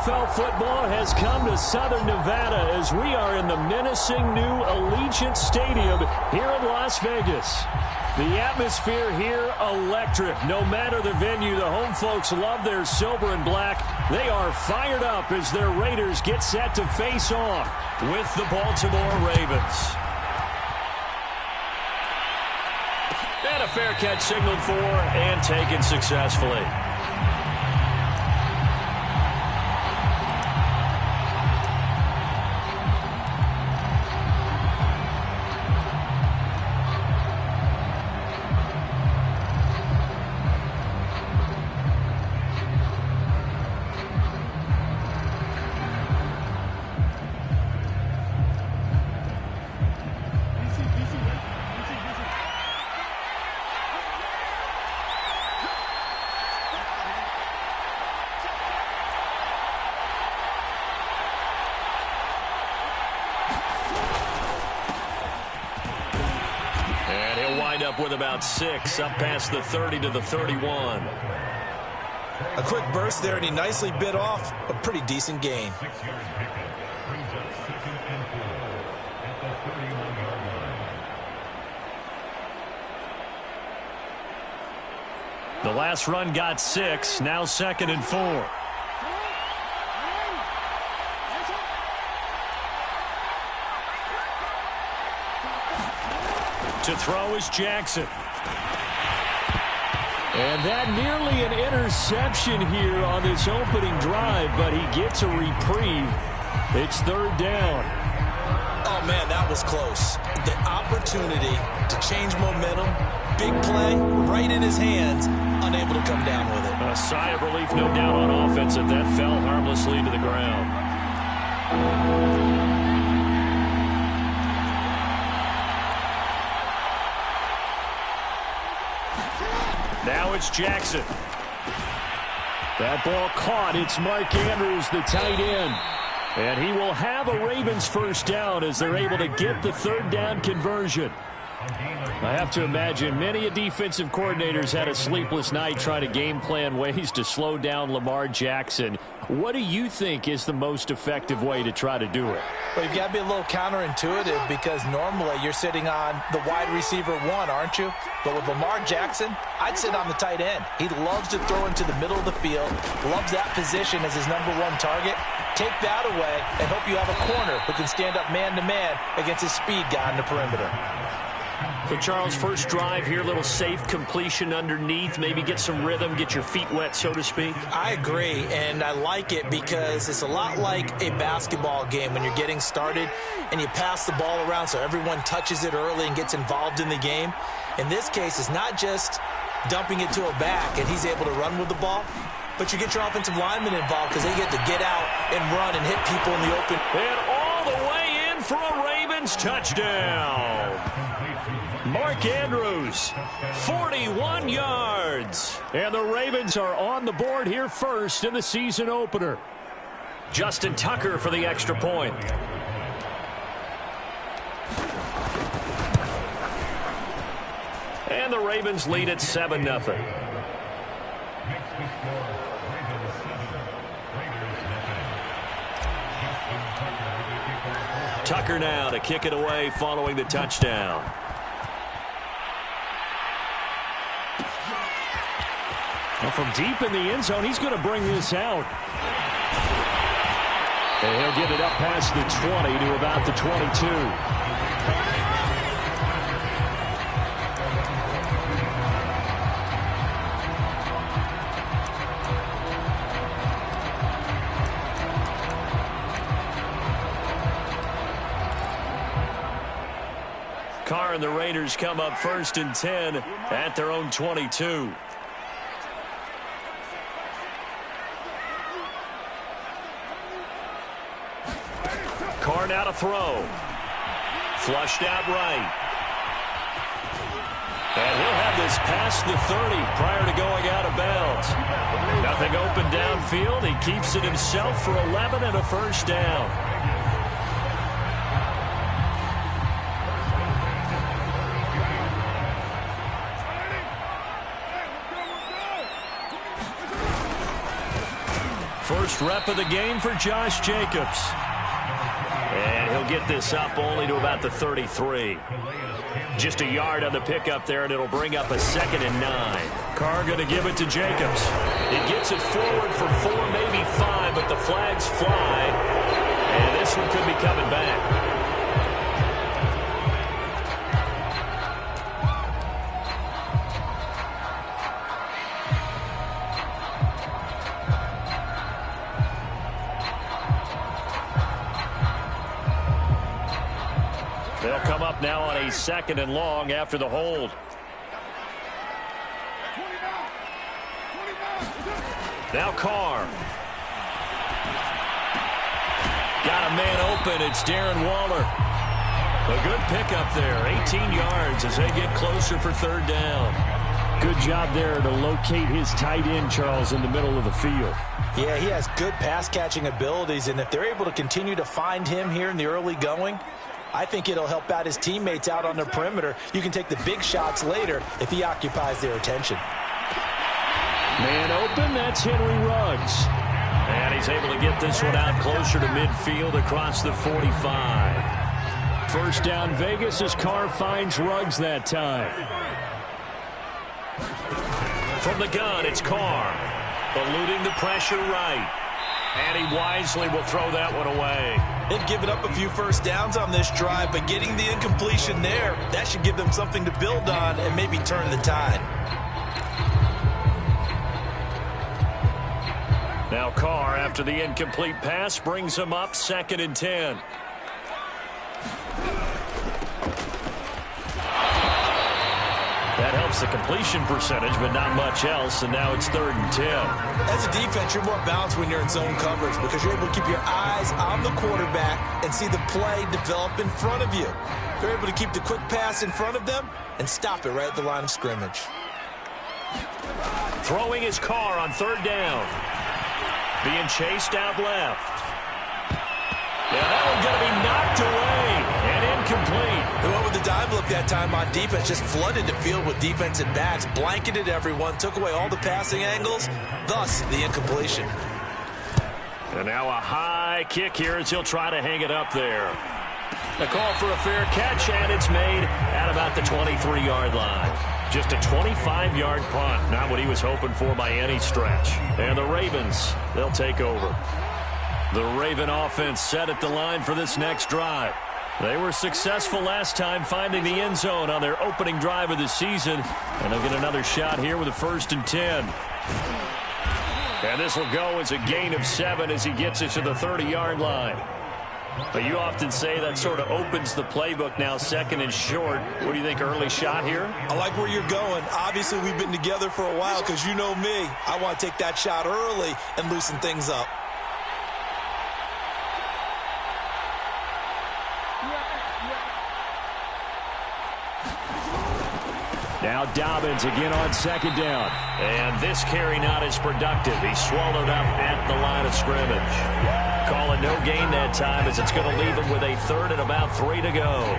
NFL football has come to Southern Nevada as we are in the menacing new Allegiant Stadium here in Las Vegas. The atmosphere here electric. No matter the venue, the home folks love their silver and black. They are fired up as their Raiders get set to face off with the Baltimore Ravens. And a fair catch signaled for and taken successfully. Up with about 6, up past the 30 to the 31. A quick burst there, and he nicely bit off a pretty decent gain. The last run got 6, now 2nd and 4. To throw is Jackson. And that nearly an interception here on this opening drive, but he gets a reprieve. It's 3rd down. Oh, man, that was close. The opportunity to change momentum, big play, right in his hands, unable to come down with it. A sigh of relief, no doubt, on offense, and that fell harmlessly to the ground. Now it's Jackson. That ball caught. It's Mark Andrews, the tight end. And he will have a Ravens first down as they're able to get the 3rd down conversion. I have to imagine many defensive coordinators had a sleepless night trying to game plan ways to slow down Lamar Jackson. What do you think is the most effective way to try to do it? Well, you've got to be a little counterintuitive because normally you're sitting on the wide receiver 1, aren't you? But with Lamar Jackson, I'd sit on the tight end. He loves to throw into the middle of the field, loves that position as his #1 target. Take that away and hope you have a corner who can stand up man-to-man against his speed guy on the perimeter. So, Charles, first drive here, little safe completion underneath, maybe get some rhythm, get your feet wet, so to speak. I agree, and I like it because it's a lot like a basketball game when you're getting started and you pass the ball around so everyone touches it early and gets involved in the game. In this case, it's not just dumping it to a back and he's able to run with the ball, but you get your offensive linemen involved because they get to get out and run and hit people in the open. And all the way in for a Ravens touchdown. Mark Andrews, 41 yards. And the Ravens are on the board here first in the season opener. Justin Tucker for the extra point. And the Ravens lead at 7-0. Tucker now to kick it away following the touchdown. Well, from deep in the end zone, he's going to bring this out. And he'll get it up past the 20 to about the 22. Carr and the Raiders come up 1st and 10 at their own 22. Carr now to throw. Flushed out right. And he'll have this past the 30 prior to going out of bounds. Nothing open downfield. He keeps it himself for 11 and a first down. first rep of the game for Josh Jacobs. And he'll get this up only to about the 33. Just a yard on the pickup there, and it'll bring up a 2nd and 9. Carr going to give it to Jacobs. He gets it forward for 4, maybe 5, but the flags fly. And this one could be coming back. They'll come up now on a 2nd and long after the hold. Now Carr. Got a man open. It's Darren Waller. A good pickup there. 18 yards as they get closer for 3rd down. Good job there to locate his tight end, Charles, in the middle of the field. Yeah, he has good pass-catching abilities, and if they're able to continue to find him here in the early going, I think it'll help out his teammates out on the perimeter. You can take the big shots later if he occupies their attention. Man open, that's Henry Ruggs. And he's able to get this one out closer to midfield across the 45. First down Vegas as Carr finds Ruggs that time. From the gun, it's Carr. Eluding the pressure right. And he wisely will throw that one away. They've given up a few first downs on this drive, but getting the incompletion there, that should give them something to build on and maybe turn the tide. Now Carr, after the incomplete pass, brings him up 2nd and 10. That helps the completion percentage, but not much else, and now it's 3rd and 10. As a defense, you're more balanced when you're in zone coverage because you're able to keep your eyes on the quarterback and see the play develop in front of you. You're able to keep the quick pass in front of them and stop it right at the line of scrimmage. Throwing his Carr on 3rd down. Being chased out left. Yeah, that one's going to be knocked away and incomplete. They went with the dive look that time on defense, just flooded the field with defensive backs, blanketed everyone, took away all the passing angles, thus the incompletion. And now a high kick here as he'll try to hang it up there. A call for a fair catch, and it's made at about the 23-yard line. Just a 25-yard punt, not what he was hoping for by any stretch. And the Ravens, they'll take over. The Raven offense set at the line for this next drive. They were successful last time finding the end zone on their opening drive of the season, and they'll get another shot here with a 1st and 10. And this will go as a gain of 7 as he gets it to the 30-yard line. But you often say that sort of opens the playbook now, 2nd and short. What do you think, early shot here? I like where you're going. Obviously, we've been together for a while because you know me. I want to take that shot early and loosen things up. Now Dobbins again on 2nd down. And this carry not as productive. He's swallowed up at the line of scrimmage. Calling no gain that time as it's going to leave him with a 3rd and about 3 to go.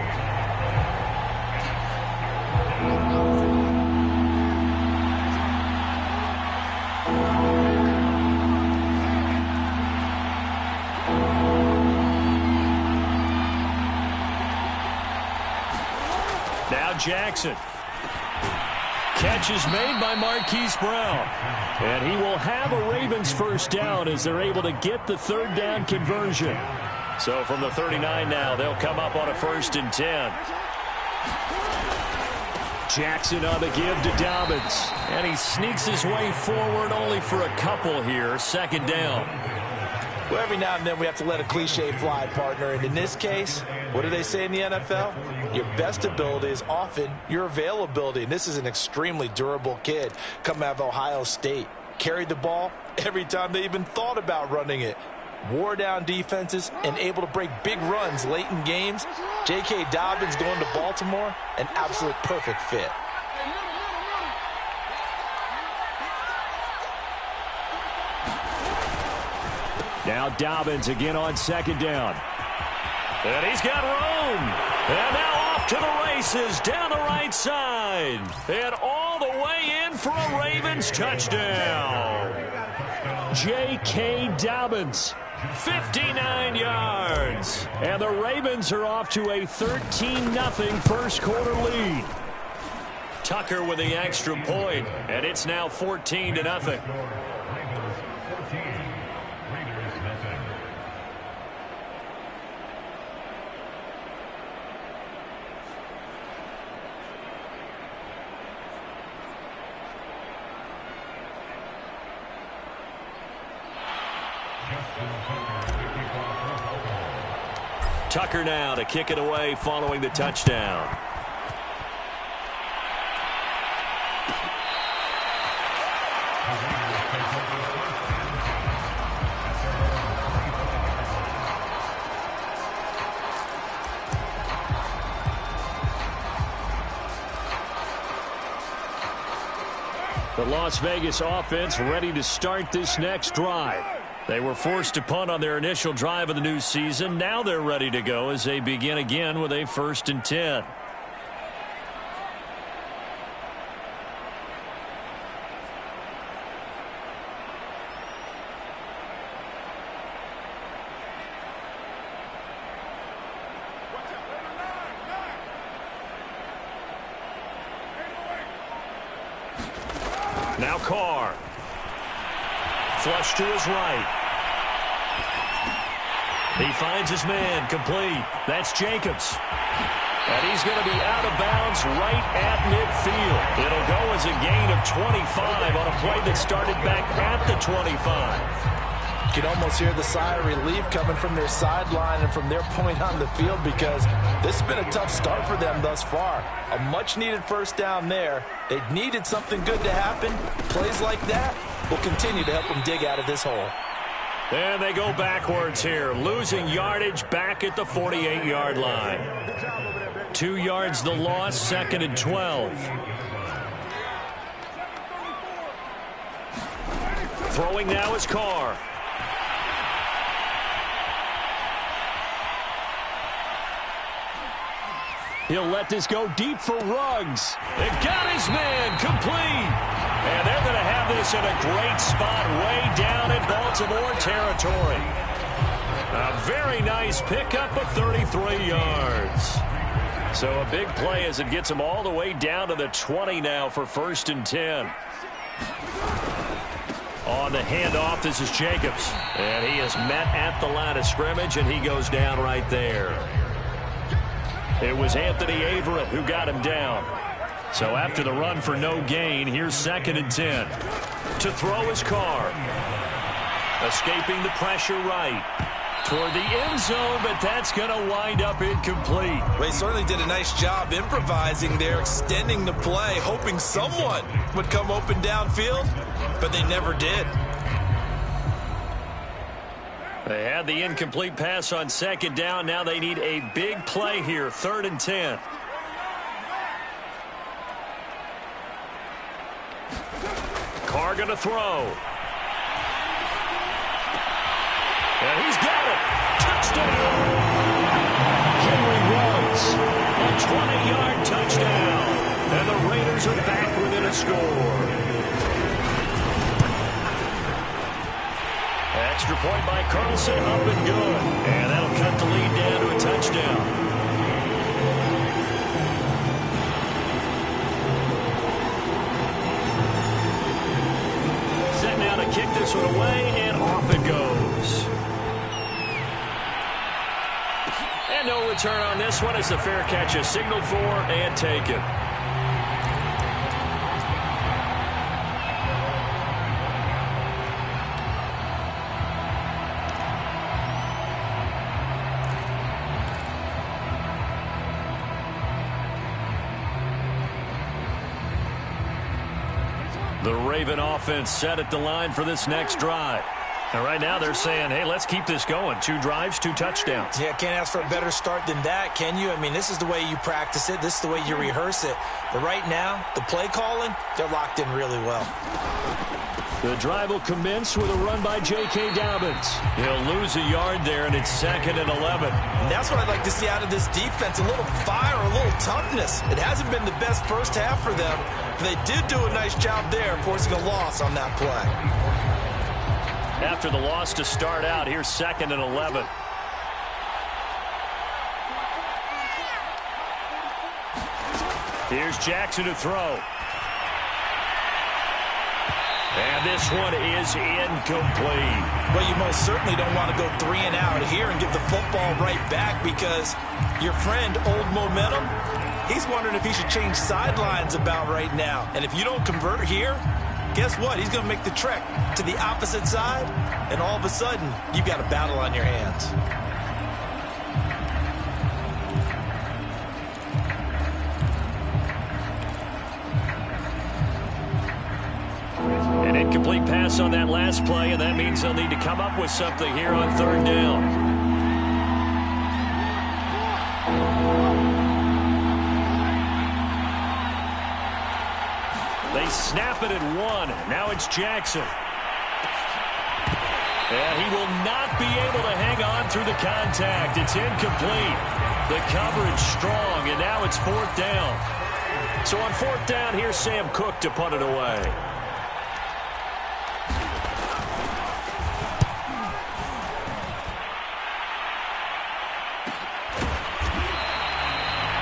Now Jackson. Catch is made by Marquise Brown. And he will have a Ravens first down as they're able to get the 3rd down conversion. So from the 39 now, they'll come up on a 1st and 10. Jackson on the give to Dobbins. And he sneaks his way forward only for a couple here. 2nd down. Well, every now and then we have to let a cliche fly, partner. And in this case, what do they say in the NFL? Your best ability is often your availability. And this is an extremely durable kid coming out of Ohio State. Carried the ball every time they even thought about running it. Wore down defenses and able to break big runs late in games. J.K. Dobbins going to Baltimore, an absolute perfect fit. Now Dobbins again on 2nd down. And he's got room. And now off to the races down the right side. And all the way in for a Ravens touchdown. J.K. Dobbins. 59 yards. And the Ravens are off to a 13-0 first quarter lead. Tucker with the extra point, and it's now 14-0. Tucker now to kick it away following the touchdown. The Las Vegas offense ready to start this next drive. They were forced to punt on their initial drive of the new season. Now they're ready to go as they begin again with a 1st and 10. Now Carr. Flush to his right. He finds his man, complete. That's Jacobs. And he's going to be out of bounds right at midfield. It'll go as a gain of 25 on a play that started back at the 25. You can almost hear the sigh of relief coming from their sideline and from their point on the field, because this has been a tough start for them thus far. A much-needed first down there. They needed something good to happen. Plays like that will continue to help them dig out of this hole. And they go backwards here, losing yardage back at the 48-yard line. 2 yards the loss, 2nd and 12. Throwing now is Carr. He'll let this go deep for Ruggs. They got his man complete. And they're going to have this in a great spot way down in Baltimore territory. A very nice pickup of 33 yards. So a big play as it gets them all the way down to the 20 now for 1st and 10. On the handoff, this is Jacobs. And he is met at the line of scrimmage, and he goes down right there. It was Anthony Averett who got him down. So after the run for no gain, here's 2nd and 10. To throw his Carr. Escaping the pressure right. Toward the end zone, but that's going to wind up incomplete. They certainly did a nice job improvising there, extending the play, hoping someone would come open downfield, but they never did. They had the incomplete pass on 2nd down. Now they need a big play here, 3rd and 10. Carr going to throw. And he's got it. Touchdown. Henry Ruggs. A 20-yard touchdown. And the Raiders are back within a score. Extra point by Carlson, up and good. And that'll cut the lead down to a touchdown. Set now to kick this one away, and off it goes. And no return on this one as the fair catch is signaled for and taken. The Raven offense set at the line for this next drive. And right now they're saying, hey, let's keep this going. 2 drives, 2 touchdowns. Yeah, can't ask for a better start than that, can you? I mean, this is the way you practice it. This is the way you rehearse it. But right now, the play calling, they're locked in really well. The drive will commence with a run by J.K. Dobbins. He'll lose a yard there, and it's 2nd and 11. And that's what I'd like to see out of this defense, a little fire, a little toughness. It hasn't been the best first half for them, but they did do a nice job there forcing a loss on that play. after the loss to start out. Here's 2nd and 11. Here's Jackson to throw. And this one is incomplete. Well, you most certainly don't want to go 3 and out here and give the football right back, because your friend, Old Momentum, he's wondering if he should change sidelines about right now. And if you don't convert here, guess what? He's going to make the trek to the opposite side, and all of a sudden, you've got a battle on your hands. An incomplete pass on that last play, and that means they'll need to come up with something here on 3rd down. They snap it at 1. Now it's Jackson. And he will not be able to hang on through the contact. It's incomplete. The coverage strong, and now it's 4th down. So on 4th down, here's Sam Cook to punt it away.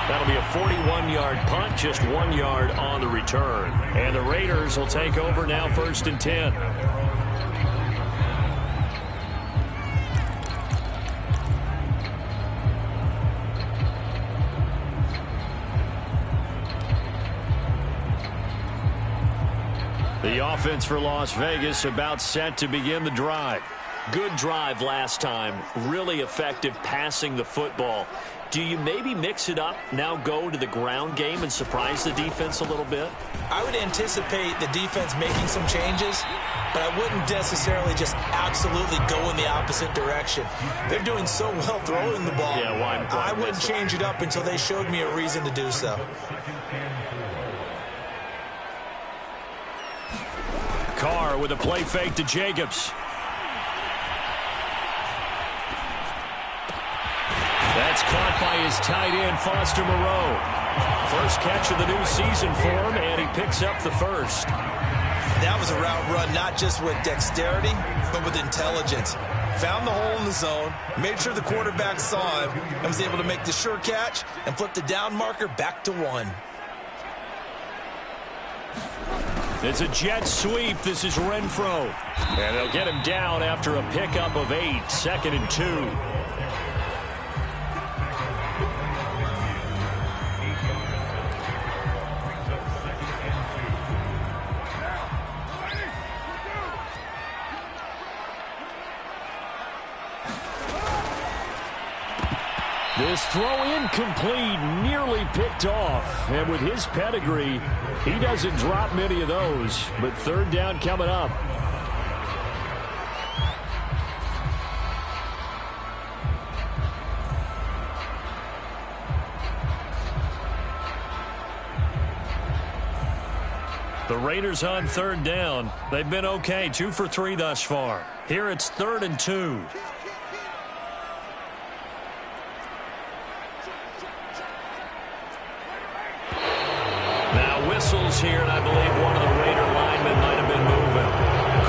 That'll be a 41-yard punt, just 1 yard on the return. And the Raiders will take over now, 1st and 10. The offense for Las Vegas about set to begin the drive. Good drive last time. Really effective passing the football. Do you maybe mix it up, now go to the ground game and surprise the defense a little bit? I would anticipate the defense making some changes, but I wouldn't necessarily just absolutely go in the opposite direction. They're doing so well throwing the ball. Yeah, why I wouldn't change it up until they showed me a reason to do so. Carr with a play fake to Jacobs. That's caught by his tight end, Foster Moreau. First catch of the new season for him, and he picks up the first. That was a route run not just with dexterity, but with intelligence. Found the hole in the zone, made sure the quarterback saw him, and was able to make the sure catch and flip the down marker back to 1. It's a jet sweep. This is Renfro. And they'll get him down after a pickup of 8, 2nd and 2. This throw incomplete, nearly picked off. And with his pedigree, he doesn't drop many of those. But 3rd down coming up. The Raiders on 3rd down. They've been okay, 2 for 3 thus far. Here it's 3rd and 2. Whistles here, and I believe one of the Raider linemen might have been moving.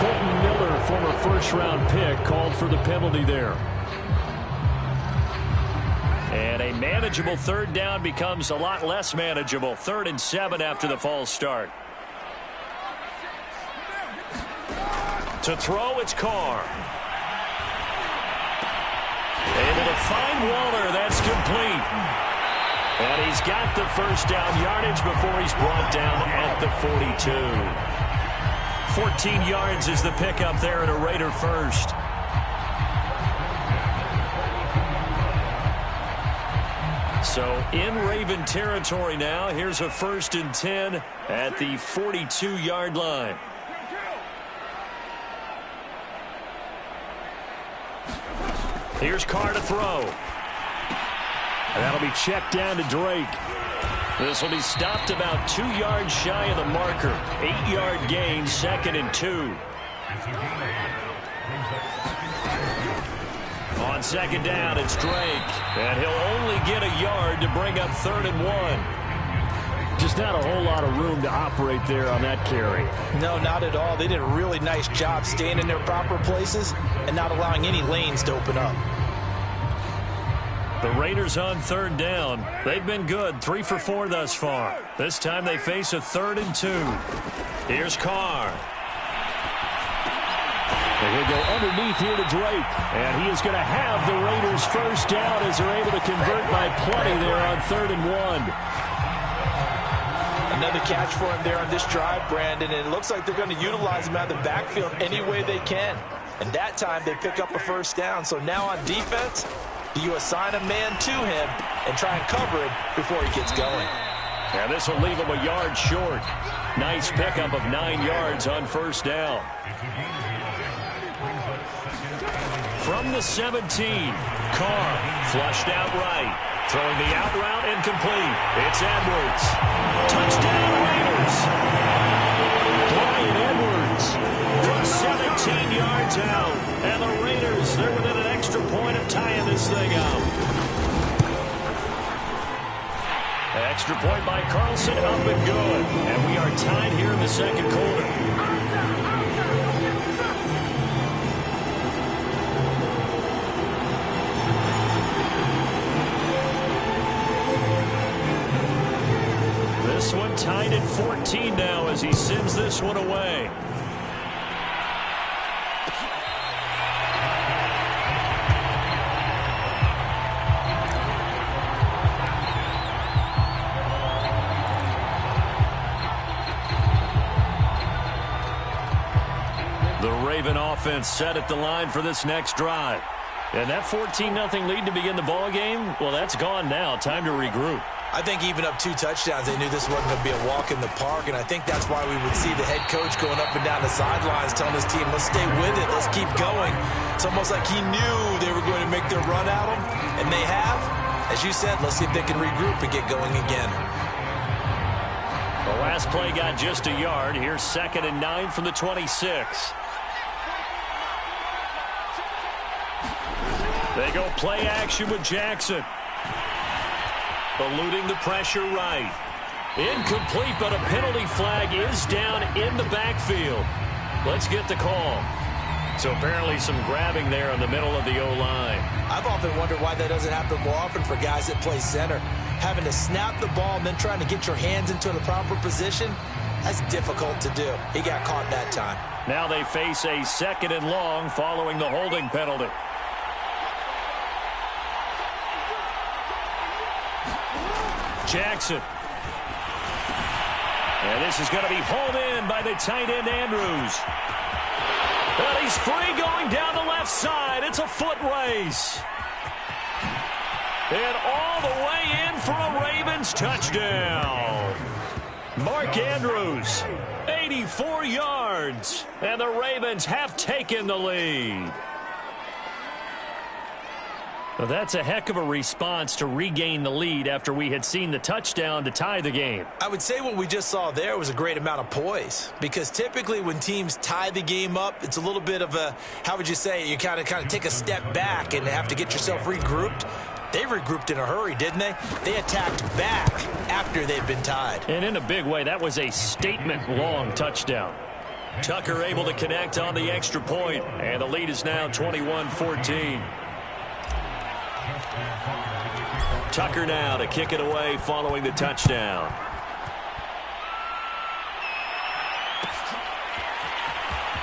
Colton Miller, former first-round pick, called for the penalty there. And a manageable 3rd down becomes a lot less manageable. 3rd and 7 after the false start. To throw, it's Carr. Able to find Waller. That's complete. And he's got the first down yardage before he's brought down at the 42. 14 yards is the pickup there at a Raider first. So in Raven territory now. Here's a 1st and 10 at the 42-yard line. Here's Carr to throw. And that'll be checked down to Drake. This will be stopped about 2 yards shy of the marker. 8-yard gain, 2nd and 2. On 2nd down, it's Drake. And he'll only get a yard to bring up 3rd and 1. Just not a whole lot of room to operate there on that carry. No, not at all. They did a really nice job staying in their proper places and not allowing any lanes to open up. The Raiders on third down. They've been good, 3 for 4 thus far. This time they face a 3rd and 2. Here's Carr. And he'll go underneath here to Drake. And he is going to have the Raiders first down as they're able to convert by plenty there on 3rd and 1. Another catch for him there on this drive, Brandon, and it looks like they're going to utilize him out of the backfield any way they can. And that time they pick up a first down. So now on defense, do you assign a man to him and try and cover him before he gets going? And this will leave him a yard short. Nice pickup of 9 yards on first down. From the 17, Carr flushed out right. Throwing the out route incomplete. It's Edwards. Touchdown Raiders. Brian Edwards from 17 yards out. And the Raiders, they're within an extra point of tying this thing up. Extra point by Carlson, up and good. And we are tied here in the second quarter. This one tied at 14 now as he sends this one away. The Raven offense set at the line for this next drive. And that 14-0 lead to begin the ball game, well, that's gone now. Time to regroup. I think even up 2 touchdowns, they knew this wasn't going to be a walk in the park, and I think that's why we would see the head coach going up and down the sidelines telling his team, let's stay with it, let's keep going. It's almost like he knew they were going to make their run at him, and they have. As you said, let's see if they can regroup and get going again. The last play got just a yard. Here's 2nd and 9 from the 26. They go play action with Jackson. Eluding the pressure right. Incomplete, but a penalty flag is down in the backfield. Let's get the call. So apparently some grabbing there in the middle of the O-line. I've often wondered why that doesn't happen more often for guys that play center. Having to snap the ball and then trying to get your hands into the proper position, that's difficult to do. He got caught that time. Now they face a 2nd and long following the holding penalty. Jackson. And this is going to be hauled in by the tight end, Andrews. Well, he's free going down the left side. It's a foot race. And all the way in for a Ravens touchdown. Mark Andrews, 84 yards. And the Ravens have taken the lead. Well, that's a heck of a response to regain the lead after we had seen the touchdown to tie the game. I would say what we just saw there was a great amount of poise, because typically when teams tie the game up, it's a little bit of a, how would you say, you kind of take a step back and have to get yourself regrouped. They regrouped in a hurry, didn't they? They attacked back after they've been tied. And in a big way, that was a statement-long touchdown. Tucker able to connect on the extra point, and the lead is now 21-14. Tucker now to kick it away following the touchdown.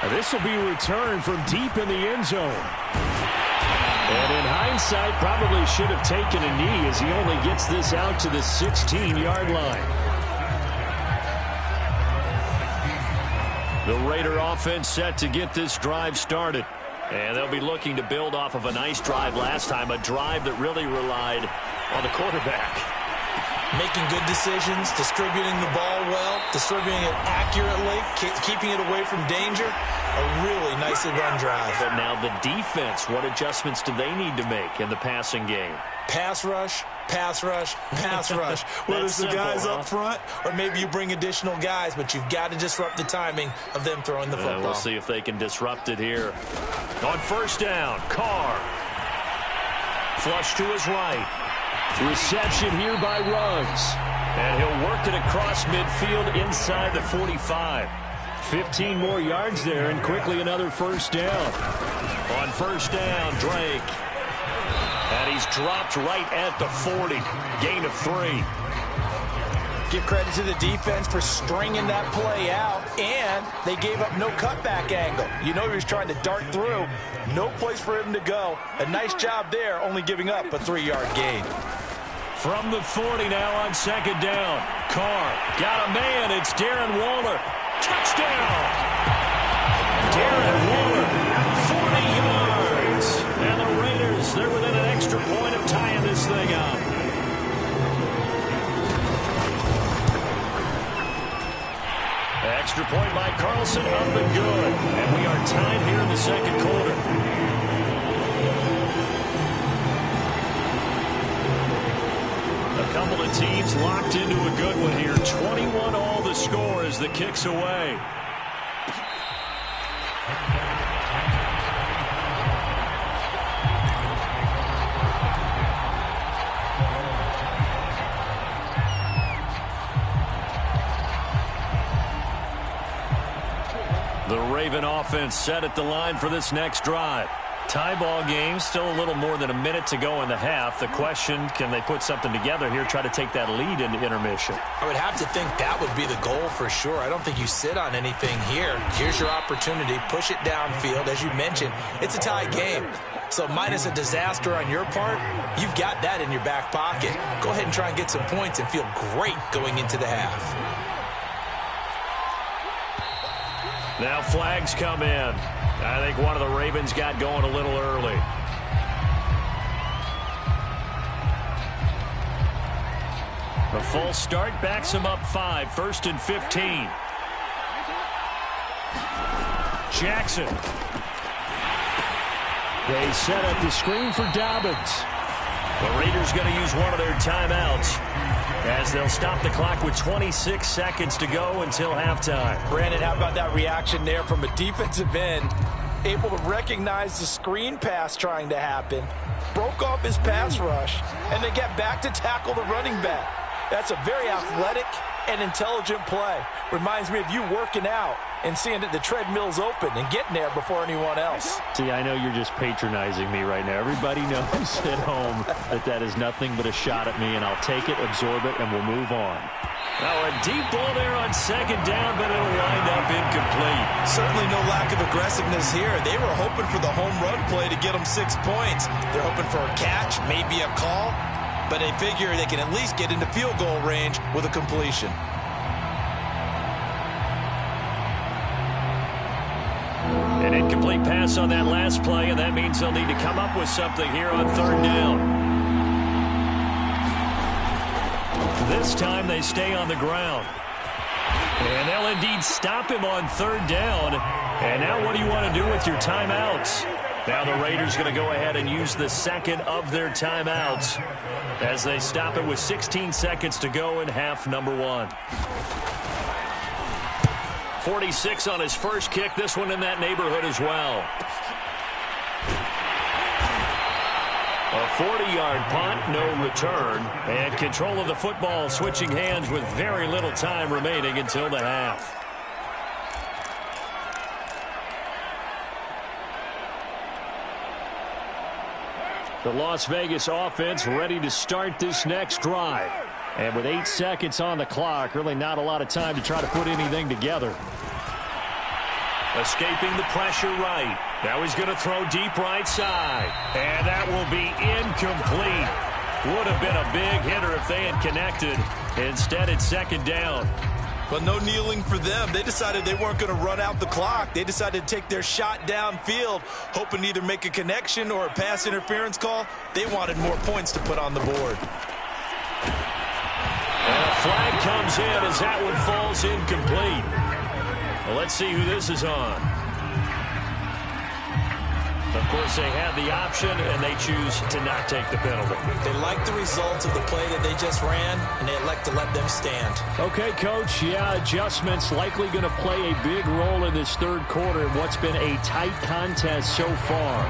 This will be returned from deep in the end zone. And in hindsight, probably should have taken a knee as he only gets this out to the 16-yard line. The Raider offense set to get this drive started. And they'll be looking to build off of a nice drive last time, a drive that really relied on the quarterback. Making good decisions, distributing the ball well, distributing it accurately, keeping it away from danger. A really nicely run drive. But now the defense, what adjustments do they need to make in the passing game? Pass rush, pass rush, pass rush. Whether it's the guys up front or maybe you bring additional guys, but you've got to disrupt the timing of them throwing the football. We'll see if they can disrupt it here. On first down, Carr. Flush to his right. Reception here by Ruggs. And he'll work it across midfield inside the 45. 15 more yards there, and quickly another first down. On first down, Drake. And he's dropped right at the 40. Gain of 3. Give credit to the defense for stringing that play out, and they gave up no cutback angle. You know he was trying to dart through. No place for him to go. A nice job there, only giving up a 3-yard gain. From the 40 now on second down. Carr got a man. It's Darren Waller. Touchdown! Darren Waller, 40 yards. And the Raiders, they're within an extra point of tying this thing up. Extra point by Carlson, up and good. And we are tied here in the second quarter. A couple of teams locked into a good one here. 21 all the score as the kick's away. The Raven offense set at the line for this next drive. Tie ball game, still a little more than a minute to go in the half. The question, can they put something together here, try to take that lead into intermission? I would have to think that would be the goal for sure. I don't think you sit on anything here. Here's your opportunity. Push it downfield. As you mentioned, it's a tie game. So minus a disaster on your part, you've got that in your back pocket. Go ahead and try and get some points and feel great going into the half. Now flags come in. I think one of the Ravens got going a little early. The false start backs him up 5. 1st and 15. Jackson. They set up the screen for Dobbins. The Raiders going to use one of their timeouts as they'll stop the clock with 26 seconds to go until halftime. Brandon, how about that reaction there from a defensive end? Able to recognize the screen pass trying to happen, broke off his pass rush, and then get back to tackle the running back. That's a very athletic and intelligent play. Reminds me of you working out and seeing that the treadmill's open and getting there before anyone else. See, I know you're just patronizing me right now. Everybody knows at home that that is nothing but a shot at me, and I'll take it, absorb it, and we'll move on. Now a deep ball there on second down, but it'll wind up incomplete. Certainly no lack of aggressiveness here. They were hoping for the home run play to get them 6 points. They're hoping for a catch, maybe a call, but they figure they can at least get into field goal range with a completion. An incomplete pass on that last play, and that means they'll need to come up with something here on third down. This time they stay on the ground. And they'll indeed stop him on third down. And now what do you want to do with your timeouts? Now the Raiders going to go ahead and use the second of their timeouts as they stop it with 16 seconds to go in half number 1. 46 on his first kick. This one in that neighborhood as well. A 40-yard punt, no return. And control of the football switching hands with very little time remaining until the half. The Las Vegas offense ready to start this next drive. And with 8 seconds on the clock, really not a lot of time to try to put anything together. Escaping the pressure right. Now he's going to throw deep right side. And that will be incomplete. Would have been a big hitter if they had connected. Instead, it's second down. But no kneeling for them. They decided they weren't going to run out the clock. They decided to take their shot downfield, hoping to either make a connection or a pass interference call. They wanted more points to put on the board. And a flag comes in as that one falls incomplete. Well, let's see who this is on. Of course, they had the option, and they choose to not take the penalty. They like the results of the play that they just ran, and they elect to let them stand. Okay, Coach, yeah, adjustments likely going to play a big role in this third quarter in what's been a tight contest so far.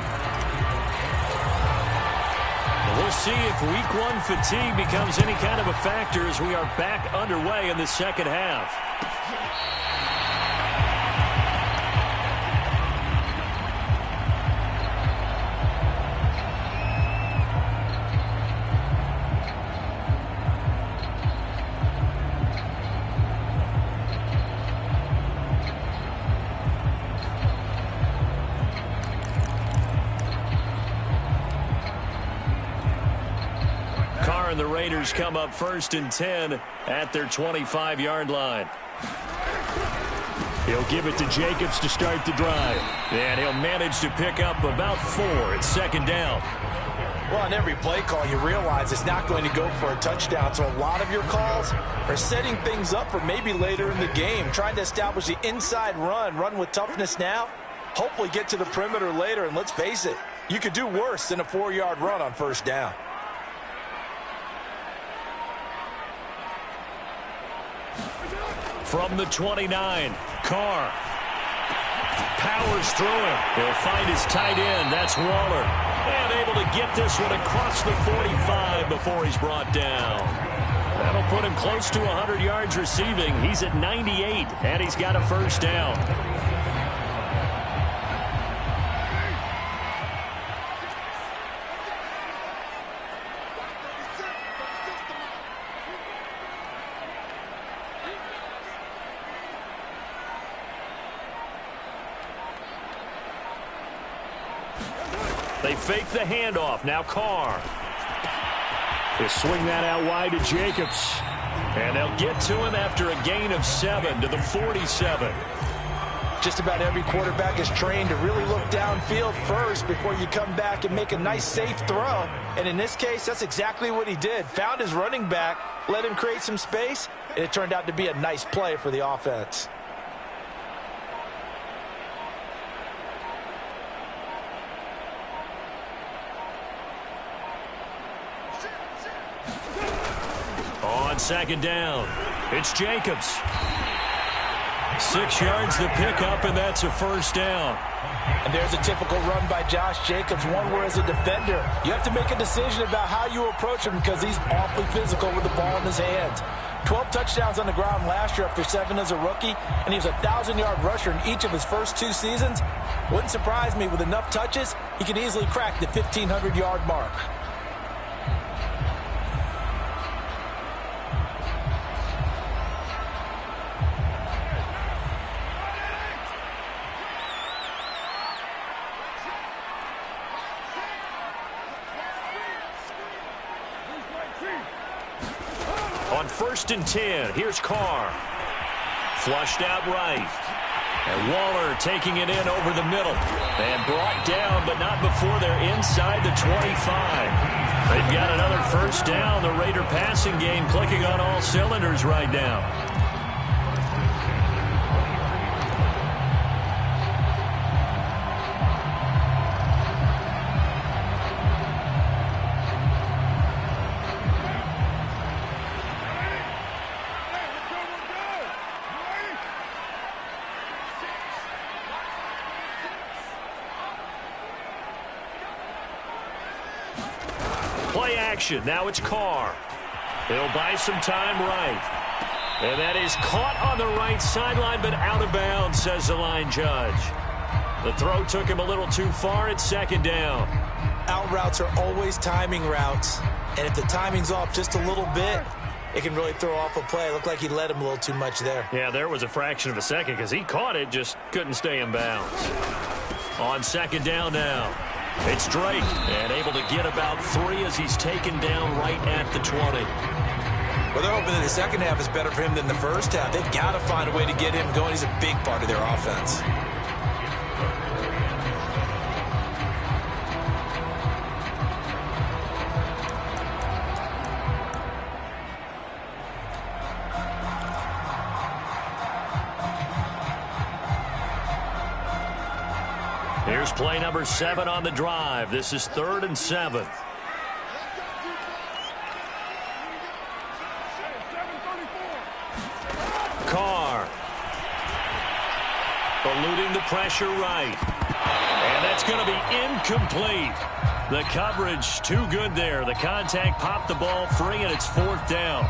The we'll see if Week 1 fatigue becomes any kind of a factor as we are back underway in the second half. And the Raiders come up 1st and 10 at their 25-yard line. He'll give it to Jacobs to start the drive. And he'll manage to pick up about 4 at 2nd down. Well, on every play call, you realize it's not going to go for a touchdown. So a lot of your calls are setting things up for maybe later in the game, trying to establish the inside run with toughness now, hopefully get to the perimeter later. And let's face it, you could do worse than a 4-yard run on 1st down. From the 29, Carr powers through him. He'll find his tight end. That's Waller. And able to get this one across the 45 before he's brought down. That'll put him close to 100 yards receiving. He's at 98, and he's got a 1st down. They fake the handoff. Now Carr. They swing that out wide to Jacobs. And they'll get to him after a gain of 7 to the 47. Just about every quarterback is trained to really look downfield first before you come back and make a nice, safe throw. And in this case, that's exactly what he did. Found his running back, let him create some space, and it turned out to be a nice play for the offense. On 2nd down, it's Jacobs. 6 yards the pickup, and that's a 1st down. And there's a typical run by Josh Jacobs, one where as a defender, you have to make a decision about how you approach him because he's awfully physical with the ball in his hands. 12 touchdowns on the ground last year after 7 as a rookie, and he was a 1,000-yard rusher in each of his first 2 seasons. Wouldn't surprise me, with enough touches, he can easily crack the 1,500-yard mark. On 1st and 10, here's Carr. Flushed out right. And Waller taking it in over the middle. And brought down, but not before they're inside the 25. They've got another 1st down. The Raider passing game clicking on all cylinders right now. Play action. Now it's Carr. He'll buy some time right. And that is caught on the right sideline, but out of bounds, says the line judge. The throw took him a little too far at 2nd down. Out routes are always timing routes. And if the timing's off just a little bit, it can really throw off a play. It looked like he let him a little too much there. Yeah, there was a fraction of a second because he caught it, just couldn't stay in bounds. On 2nd down now. It's Drake, and able to get about 3 as he's taken down right at the 20. Well, they're hoping that the second half is better for him than the first half. They've got to find a way to get him going. He's a big part of their offense. Here's play number 7 on the drive. This is 3rd and 7. Carr. Eluding the pressure right. And that's going to be incomplete. The coverage too good there. The contact popped the ball free, and it's 4th down.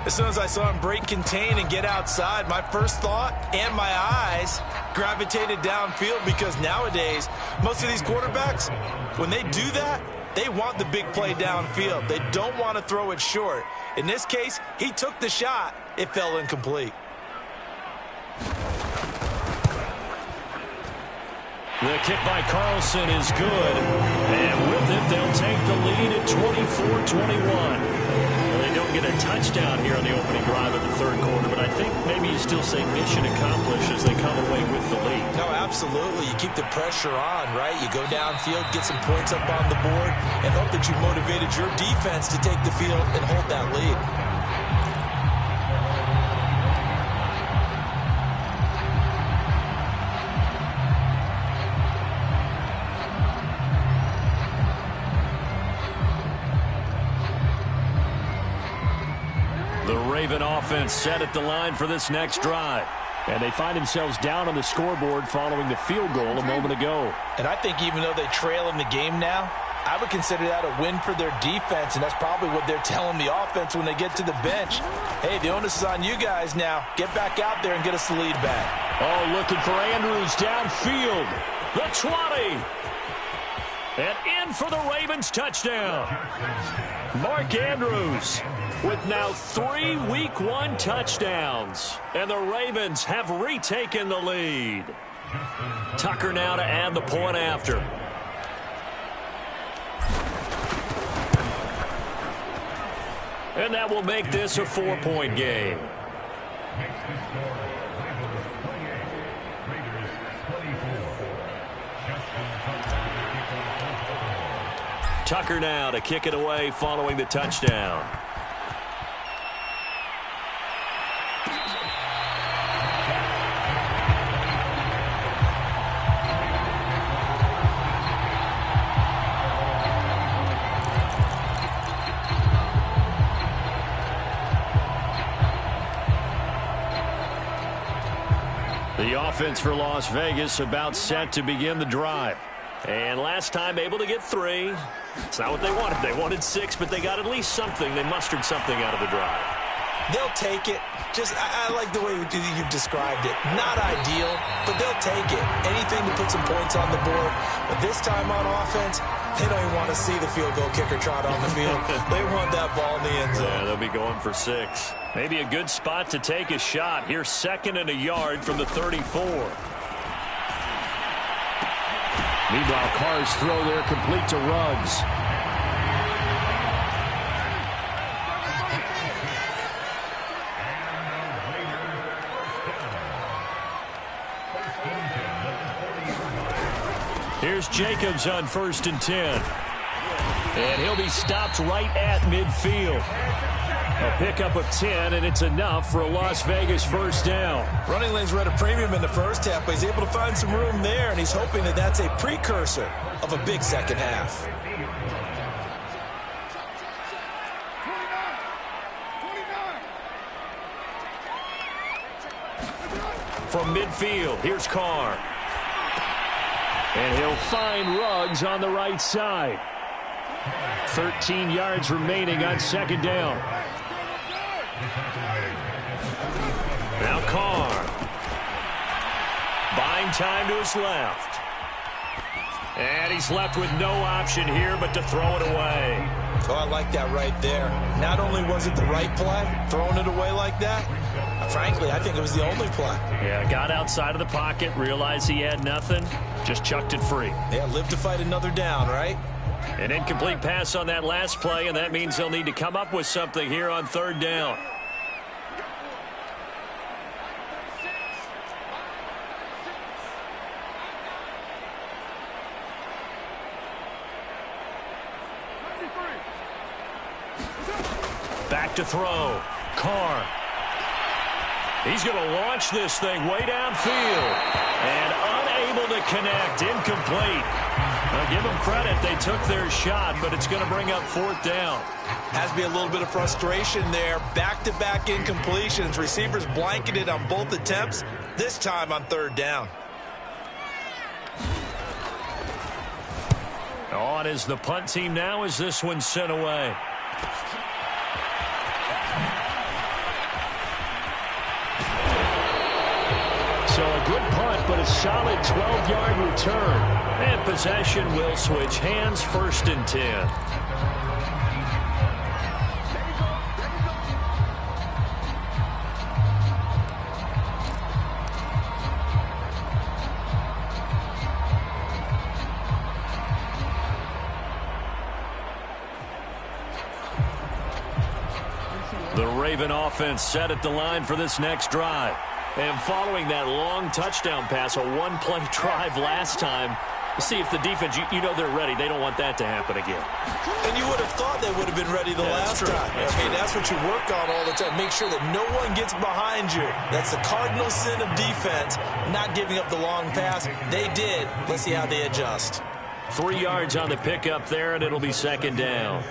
As soon as I saw him break contain and get outside, my first thought and my eyes gravitated downfield, because nowadays, most of these quarterbacks, when they do that, they want the big play downfield. They don't want to throw it short. In this case, he took the shot. It fell incomplete. The kick by Carlson is good. And with it, they'll take the lead at 24-21. Well, they don't get a touchdown here on the opening drive of the third quarter, but I think maybe you still say mission accomplished as they come away with the lead. No, absolutely. You keep the pressure on, right? You go downfield, get some points up on the board, and hope that you motivated your defense to take the field and hold that lead. The Raven offense set at the line for this next drive. And they find themselves down on the scoreboard following the field goal a moment ago. And I think even though they trail in the game now, I would consider that a win for their defense, and that's probably what they're telling the offense when they get to the bench. Hey, the onus is on you guys now. Get back out there and get us the lead back. Oh, looking for Andrews downfield. The 20. And in for the Ravens touchdown. Mark Andrews with now 3 Week 1 touchdowns. And the Ravens have retaken the lead. Tucker now to add the point after. And that will make this a 4-point game. Tucker now to kick it away following the touchdown. The offense for Las Vegas about set to begin the drive. And last time able to get 3. It's not what they wanted. They wanted 6, but they got at least something. They mustered something out of the drive. They'll take it. I like the way you've described it. Not ideal, but they'll take it. Anything to put some points on the board. But this time on offense, they don't even want to see the field goal kicker trot on the field. They want that ball in the end zone. Yeah, they'll be going for 6. Maybe a good spot to take a shot. Here's 2nd and a yard from the 34. Meanwhile, Carr's throw there complete to Ruggs. Here's Jacobs on 1st and 10. And he'll be stopped right at midfield. A pickup of 10, and it's enough for a Las Vegas first down. Running lanes were at a premium in the first half, but he's able to find some room there, and he's hoping that that's a precursor of a big second half. From midfield, here's Carr. And he'll find Ruggs on the right side. 13 yards remaining on 2nd down. Now Carr. Buying time to his left. And he's left with no option here but to throw it away. Oh, I like that right there. Not only was it the right play, throwing it away like that, frankly, I think it was the only play. Yeah, got outside of the pocket, realized he had nothing, just chucked it free. Yeah, live to fight another down, right? An incomplete pass on that last play, and that means they'll need to come up with something here on 3rd down. Back to throw. Carr. He's going to launch this thing way downfield. And unable to connect. Incomplete. Now, give them credit. They took their shot, but it's going to bring up 4th down. Has to be a little bit of frustration there. Back-to-back incompletions. Receivers blanketed on both attempts, this time on 3rd down. On is the punt team now as this one's sent away. So a good punt, but a solid 12-yard return. And possession will switch hands, 1st and 10. The Raven offense set at the line for this next drive. And following that long touchdown pass, a one-play drive last time, see if the defense, you know they're ready. They don't want that to happen again. And you would have thought they would have been ready the last time. That's what you work on all the time. Make sure that no one gets behind you. That's the cardinal sin of defense, not giving up the long pass. They did. Let's see how they adjust. 3 yards on the pickup there, and it'll be 2nd down.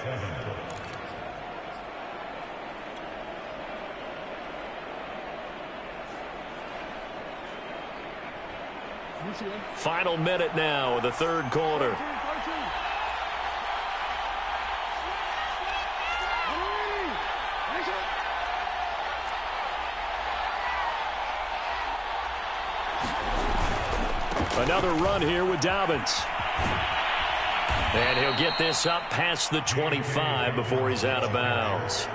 Final minute now of the 3rd quarter. Another run here with Dobbins. And he'll get this up past the 25 before he's out of bounds.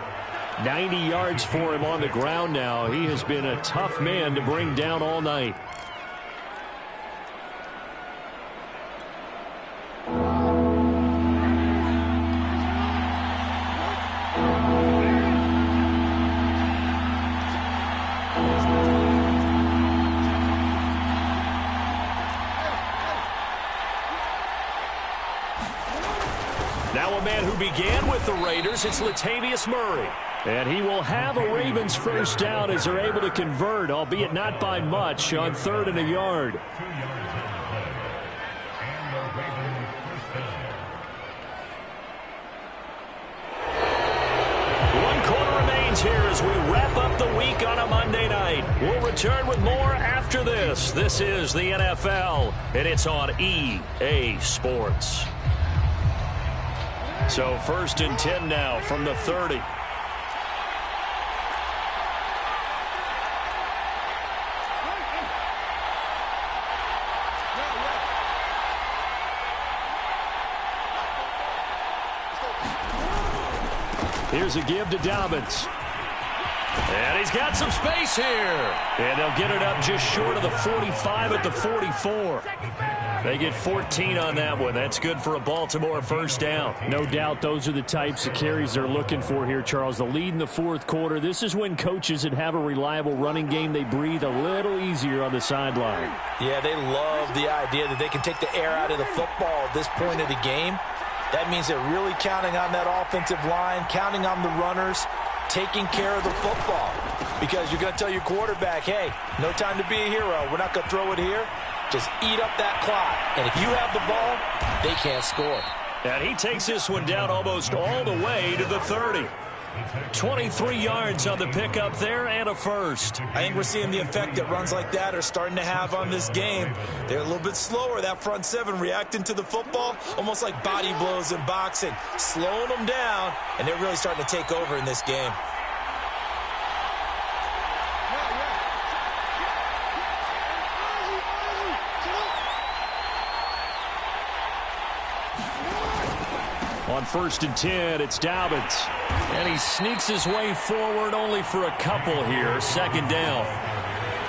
90 yards for him on the ground now. He has been a tough man to bring down all night. Now a man who began with the Raiders, it's Latavius Murray. And he will have a Ravens 1st down as they're able to convert, albeit not by much, on 3rd and a yard. One quarter remains here as we wrap up the week on a Monday night. We'll return with more after this. This is the NFL, and it's on EA Sports. So 1st and 10 now from the 30. Here's a give to Dobbins. And he's got some space here. And they'll get it up just short of the 45 at the 44. They get 14 on that one. That's good for a Baltimore 1st down. No doubt those are the types of carries they're looking for here, Charles. The lead in the 4th quarter. This is when coaches that have a reliable running game, they breathe a little easier on the sideline. Yeah, they love the idea that they can take the air out of the football at this point of the game. That means they're really counting on that offensive line, counting on the runners, taking care of the football. Because you're going to tell your quarterback, hey, no time to be a hero. We're not going to throw it here. Just eat up that clock. And if you have the ball, they can't score. And he takes this one down almost all the way to the 30. 23 yards on the pickup there and a 1st. I think we're seeing the effect that runs like that are starting to have on this game. They're a little bit slower, that front 7, reacting to the football, almost like body blows in boxing, slowing them down, and they're really starting to take over in this game. On 1st and 10, it's Dobbins. And he sneaks his way forward only for a couple here. 2nd down.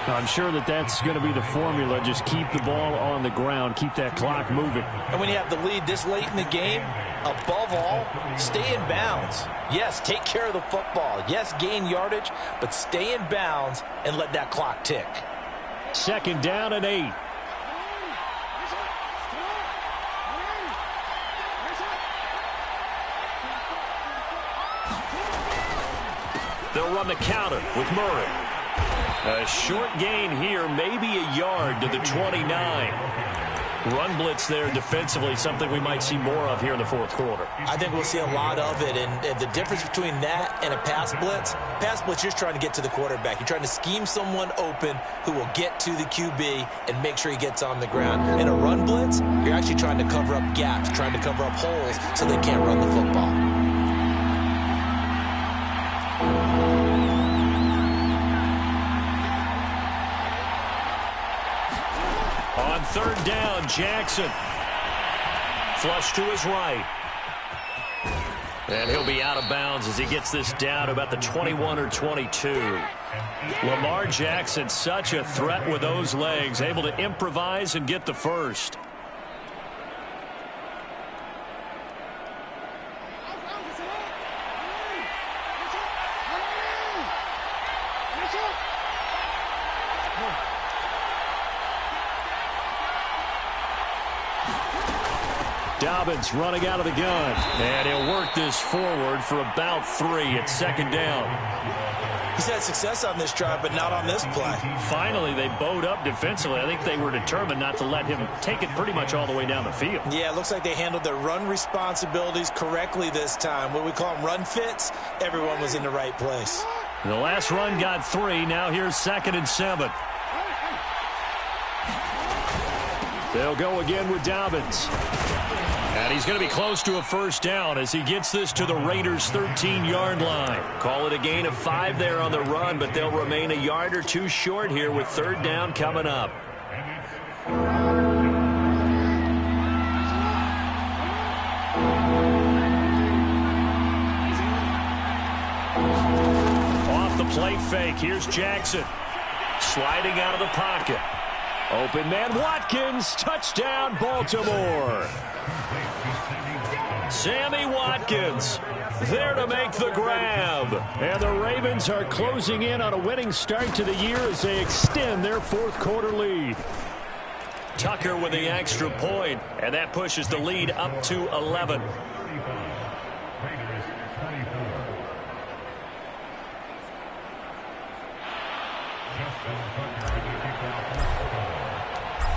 I'm sure that that's going to be the formula. Just keep the ball on the ground. Keep that clock moving. And when you have the lead this late in the game, above all, stay in bounds. Yes, take care of the football. Yes, gain yardage, but stay in bounds and let that clock tick. 2nd down and 8. They'll run the counter with Murray. A short gain here, maybe a yard to the 29. Run blitz there defensively, something we might see more of here in the fourth quarter. I think we'll see a lot of it, and the difference between that and a pass blitz, you're trying to get to the quarterback. You're trying to scheme someone open who will get to the QB and make sure he gets on the ground. In a run blitz, you're actually trying to cover up gaps, trying to cover up holes so they can't run the football. On third down, Jackson. Flush to his right. And he'll be out of bounds as he gets this down to about the 21 or 22. Lamar Jackson, such a threat with those legs, able to improvise and get the first. Dobbins running out of the gun. And he'll work this forward for about 3 at second down. He's had success on this drive, but not on this play. Finally, they bowed up defensively. I think they were determined not to let him take it pretty much all the way down the field. Yeah, it looks like they handled their run responsibilities correctly this time. What we call them run fits, everyone was in the right place. The last run got 3. Now here's 2nd and 7. They'll go again with Dobbins. And he's going to be close to a first down as he gets this to the Raiders' 13-yard line. Call it a gain of 5 there on the run, but they'll remain a yard or 2 short here with third down coming up. Off the play fake, here's Jackson. Sliding out of the pocket. Open man Watkins, touchdown Baltimore. Sammy Watkins there to make the grab. And the Ravens are closing in on a winning start to the year as they extend their fourth quarter lead. Tucker with the extra point, and that pushes the lead up to 11.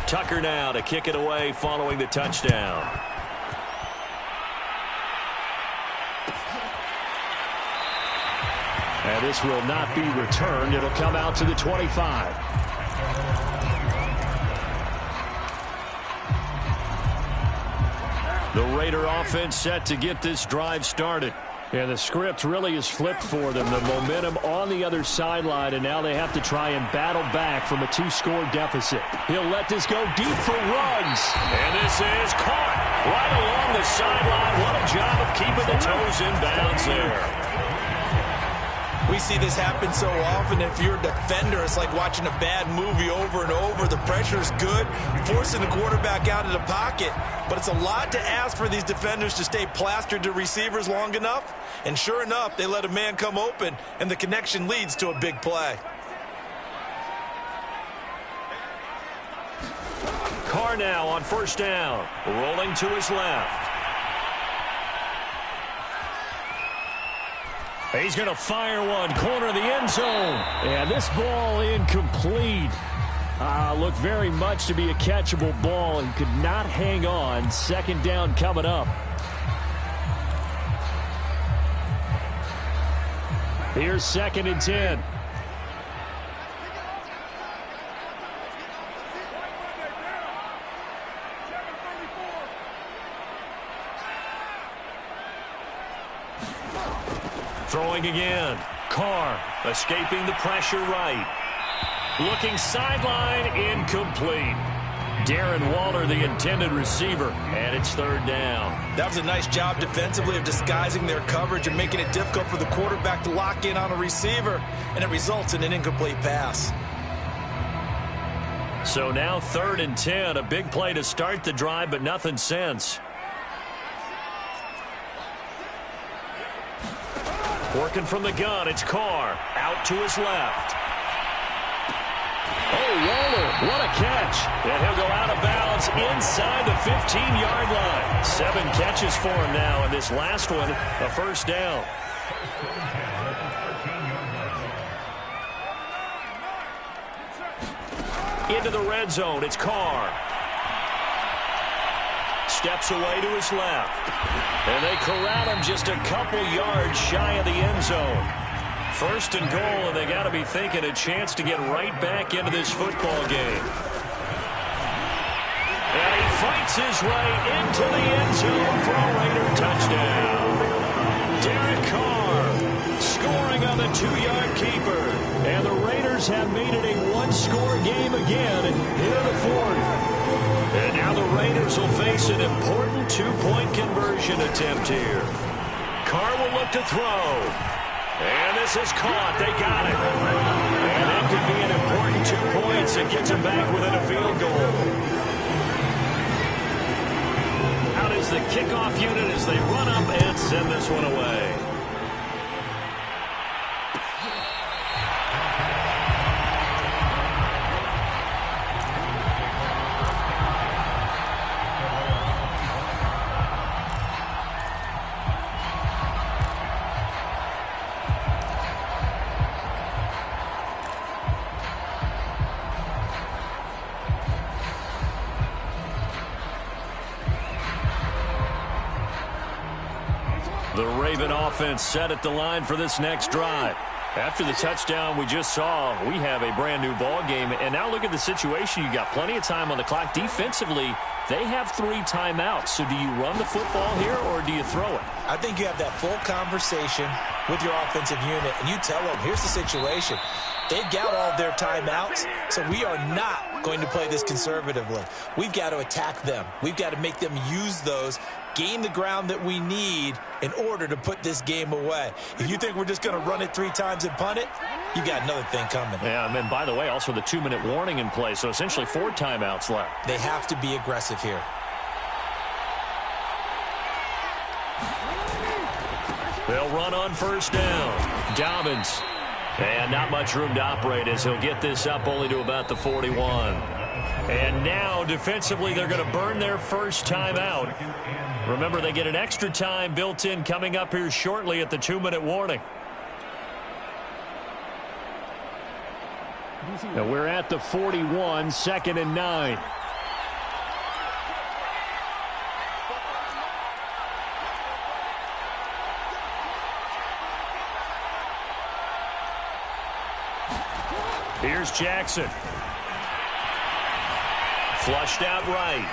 Tucker now to kick it away following the touchdown. And this will not be returned. It'll come out to the 25. The Raider offense set to get this drive started. And the script really is flipped for them. The momentum on the other sideline, and now they have to try and battle back from a 2-score deficit. He'll let this go deep for runs. And this is caught right along the sideline. What a job of keeping the toes in bounds there. We see this happen so often. If you're a defender, it's like watching a bad movie over and over. The pressure's good, forcing the quarterback out of the pocket. But it's a lot to ask for these defenders to stay plastered to receivers long enough. And sure enough, they let a man come open, and the connection leads to a big play. Carr now on first down, rolling to his left. He's going to fire one, corner of the end zone. And this ball incomplete. Looked very much to be a catchable ball. He could not hang on. Second down coming up. Here's 2nd and 10. Throwing again. Carr escaping the pressure right. Looking sideline, incomplete. Darren Waller, the intended receiver, and it's third down. That was a nice job defensively of disguising their coverage and making it difficult for the quarterback to lock in on a receiver, and it results in an incomplete pass. So now 3rd and 10, a big play to start the drive, but nothing since. Working from the gun, it's Carr. Out to his left. Oh, Waller, what a catch. And he'll go out of bounds inside the 15-yard line. 7 catches for him now, and this last one, a first down. Into the red zone, it's Carr. steps away to his left. And they corral him just a couple yards shy of the end zone. First and goal, and they got to be thinking a chance to get right back into this football game. And he fights his way into the end zone for a Raider touchdown. Derek Carr scoring on the 2-yard keeper. And the Raiders have made it a one-score game again into the fourth. And now the Raiders will face an important two-point conversion attempt here. Carr will look to throw. And this is caught. They got it. And that could be an important 2 points that gets them back within a field goal. Out is the kickoff unit as they run up and send this one away. The Raven offense set at the line for this next drive. After the touchdown we just saw, we have a brand new ball game. And now look at the situation. You got plenty of time on the clock. Defensively, they have 3 timeouts. So do you run the football here or do you throw it? I think you have that full conversation with your offensive unit, and you tell them, here's the situation. They've got all of their timeouts, so we are not going to play this conservatively. We've got to attack them. We've got to make them use those, gain the ground that we need in order to put this game away. If you think we're just going to run it 3 times and punt it, you got another thing coming. Yeah, and by the way, also the 2-minute warning in play, so essentially 4 timeouts left. They have to be aggressive here. They'll run on first down. Dobbins. And not much room to operate as he'll get this up only to about the 41. And now, defensively, they're going to burn their first time out. Remember, they get an extra time built in coming up here shortly at the 2-minute warning. Now we're at the 41, 2nd and 9. Here's Jackson. Flushed out right.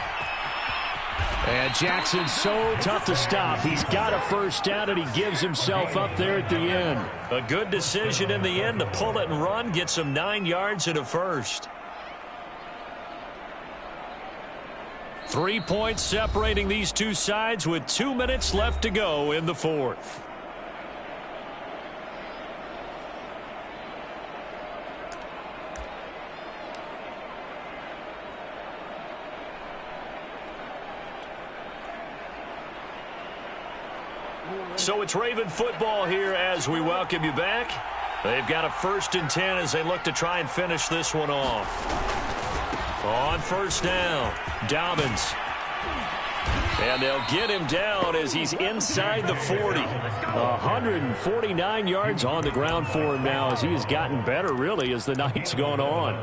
And Jackson's so tough to stop. He's got a first down, and he gives himself up there at the end. A good decision in the end to pull it and run, gets him 9 yards and a first. 3 points separating these two sides with 2 minutes left to go in the fourth. So it's Raven football here as we welcome you back. They've got a 1st and 10 as they look to try and finish this one off. On first down, Dobbins. And they'll get him down as he's inside the 40. 149 yards on the ground for him now as he has gotten better, really, as the night's gone on.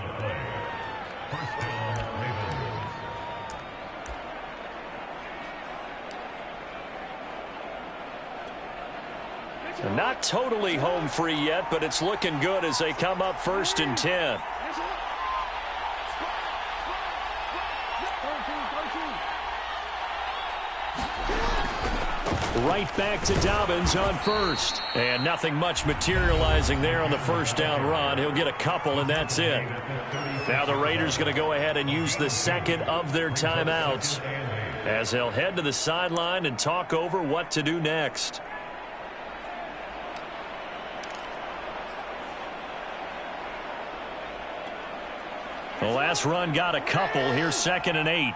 Not totally home free yet, but it's looking good as they come up 1st and 10. Right back to Dobbins on first. And nothing much materializing there on the first down run. He'll get a couple, and that's it. Now the Raiders going to go ahead and use the 2nd of their timeouts as they'll head to the sideline and talk over what to do next. The last run got a couple. Here's 2nd and 8.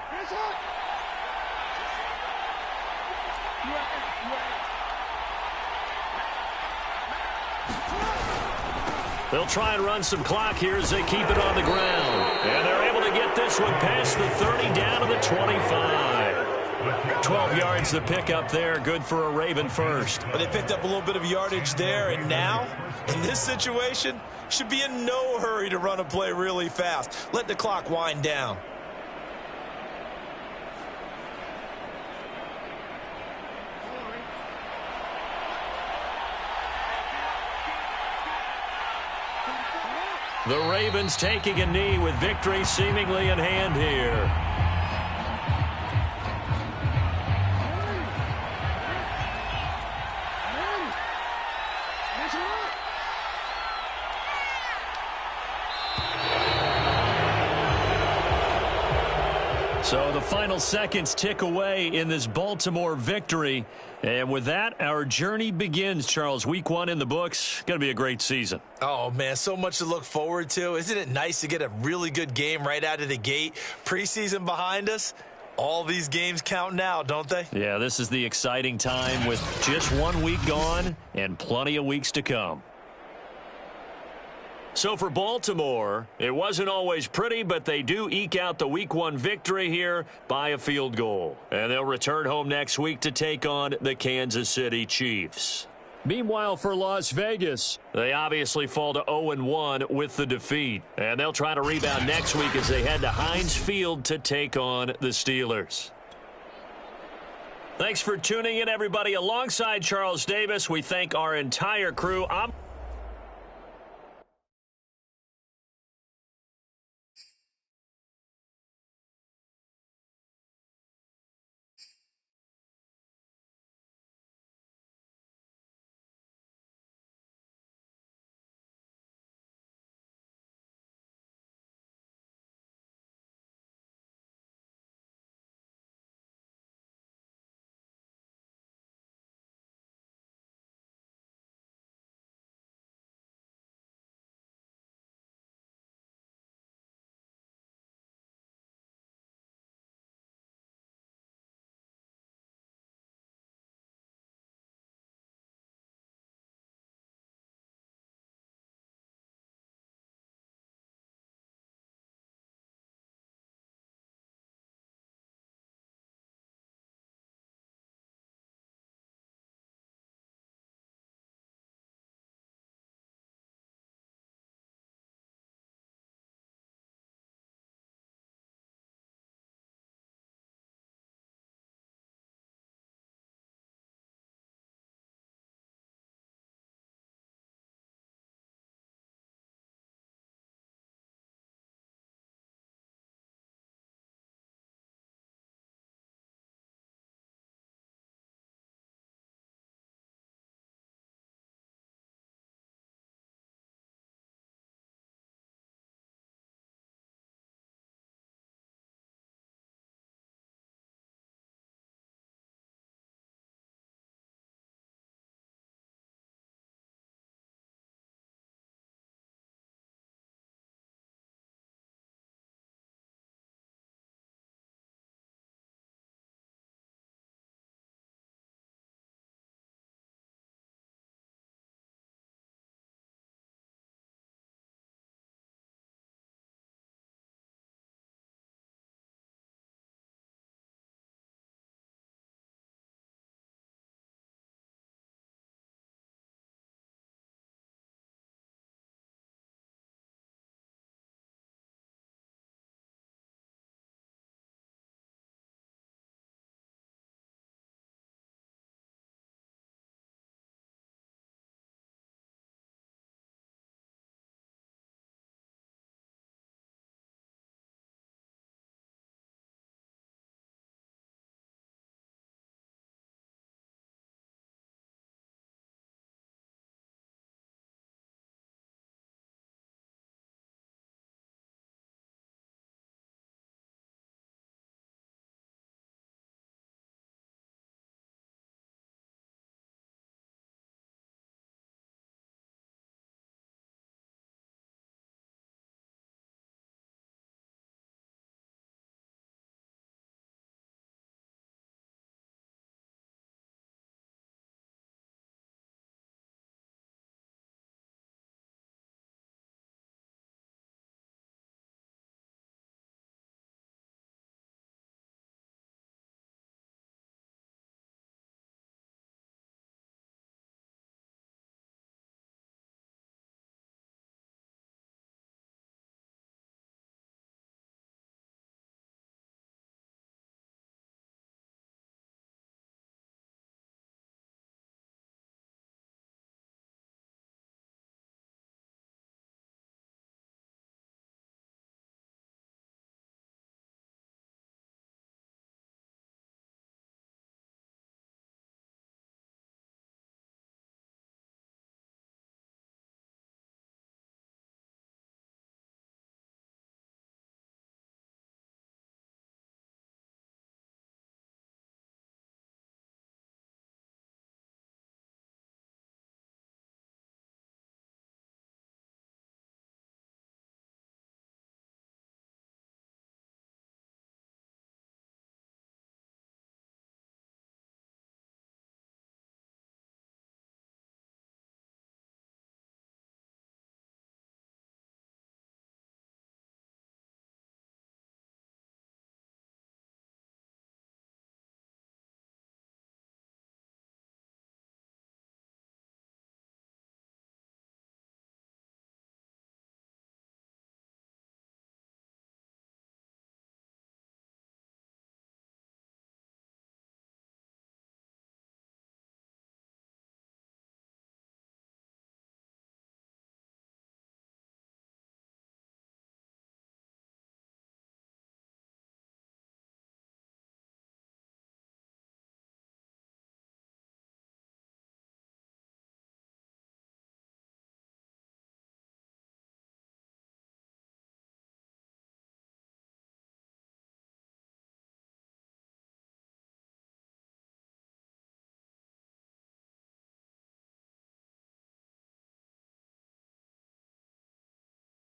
They'll try and run some clock here as they keep it on the ground. And they're able to get this one past the 30 down to the 25. 12 yards to pick up there. Good for a Raven first. But they picked up a little bit of yardage there, and now, in this situation, should be in no hurry to run a play really fast. Let the clock wind down. The Ravens taking a knee with victory seemingly in hand here. So the final seconds tick away in this Baltimore victory. And with that, our journey begins, Charles. Week 1 in the books. Going to be a great season. Oh, man, so much to look forward to. Isn't it nice to get a really good game right out of the gate? Preseason behind us. All these games count now, don't they? Yeah, this is the exciting time with just 1 week gone and plenty of weeks to come. So for Baltimore, it wasn't always pretty, but they do eke out the Week 1 victory here by a field goal. And they'll return home next week to take on the Kansas City Chiefs. Meanwhile, for Las Vegas, they obviously fall to 0-1 with the defeat. And they'll try to rebound next week as they head to Heinz Field to take on the Steelers. Thanks for tuning in, everybody. Alongside Charles Davis, we thank our entire crew.